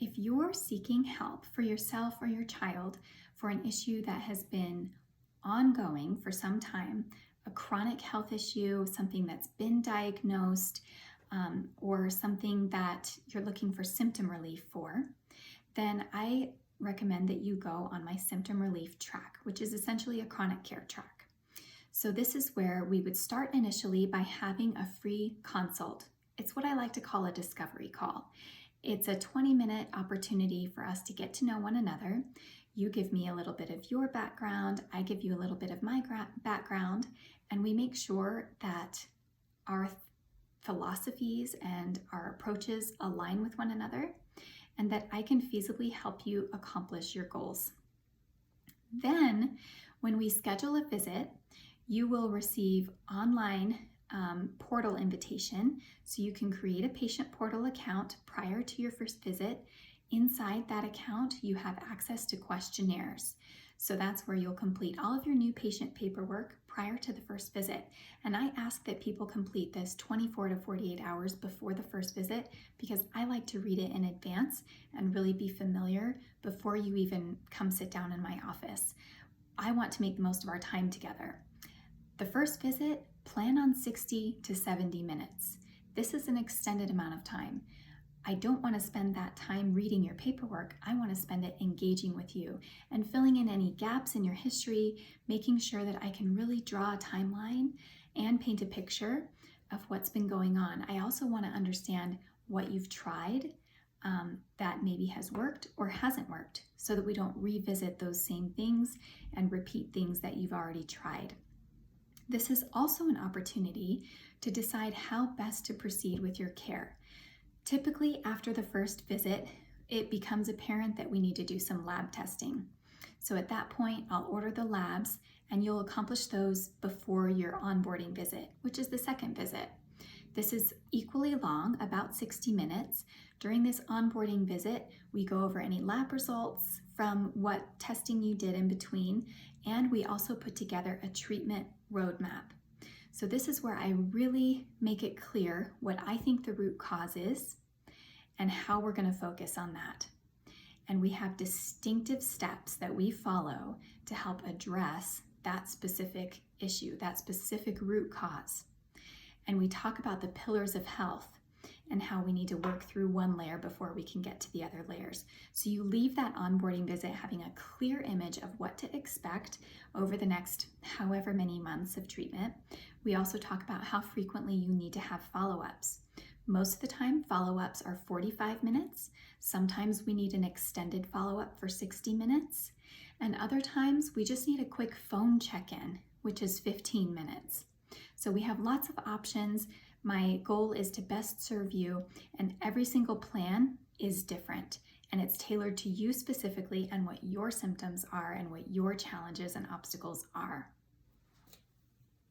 If you're seeking help for yourself or your child for an issue that has been ongoing for some time, a chronic health issue, something that's been diagnosed, or something that you're looking for symptom relief for, then I recommend that you go on my Symptom Relief track, which is essentially a chronic care track. So this is where we would start initially by having a free consult. It's what I like to call a discovery call. It's a 20-minute opportunity for us to get to know one another. You give me a little bit of your background, I give you a little bit of my background, and we make sure that our philosophies and our approaches align with one another, and that I can feasibly help you accomplish your goals. Then, when we schedule a visit, you will receive online portal invitation, so you can create a patient portal account prior to your first visit. Inside that account, you have access to questionnaires. So that's where you'll complete all of your new patient paperwork prior to the first visit. And I ask that people complete this 24 to 48 hours before the first visit, because I like to read it in advance and really be familiar before you even come sit down in my office. I want to make the most of our time together. The first visit, plan on 60 to 70 minutes. This is an extended amount of time. I don't want to spend that time reading your paperwork. I want to spend it engaging with you and filling in any gaps in your history, making sure that I can really draw a timeline and paint a picture of what's been going on. I also want to understand what you've tried that maybe has worked or hasn't worked, so that we don't revisit those same things and repeat things that you've already tried. This is also an opportunity to decide how best to proceed with your care. Typically, after the first visit, it becomes apparent that we need to do some lab testing. So at that point, I'll order the labs, and you'll accomplish those before your onboarding visit, which is the second visit. This is equally long, about 60 minutes. During this onboarding visit, we go over any lab results from what testing you did in between, and we also put together a treatment roadmap. So this is where I really make it clear what I think the root cause is and how we're going to focus on that. And we have distinctive steps that we follow to help address that specific issue, that specific root cause. And we talk about the pillars of health and how we need to work through one layer before we can get to the other layers. So you leave that onboarding visit having a clear image of what to expect over the next however many months of treatment. We also talk about how frequently you need to have follow-ups. Most of the time, follow-ups are 45 minutes. Sometimes we need an extended follow-up for 60 minutes. And other times, we just need a quick phone check-in, which is 15 minutes. So we have lots of options. My goal is to best serve you, and every single plan is different, and it's tailored to you specifically and what your symptoms are and what your challenges and obstacles are.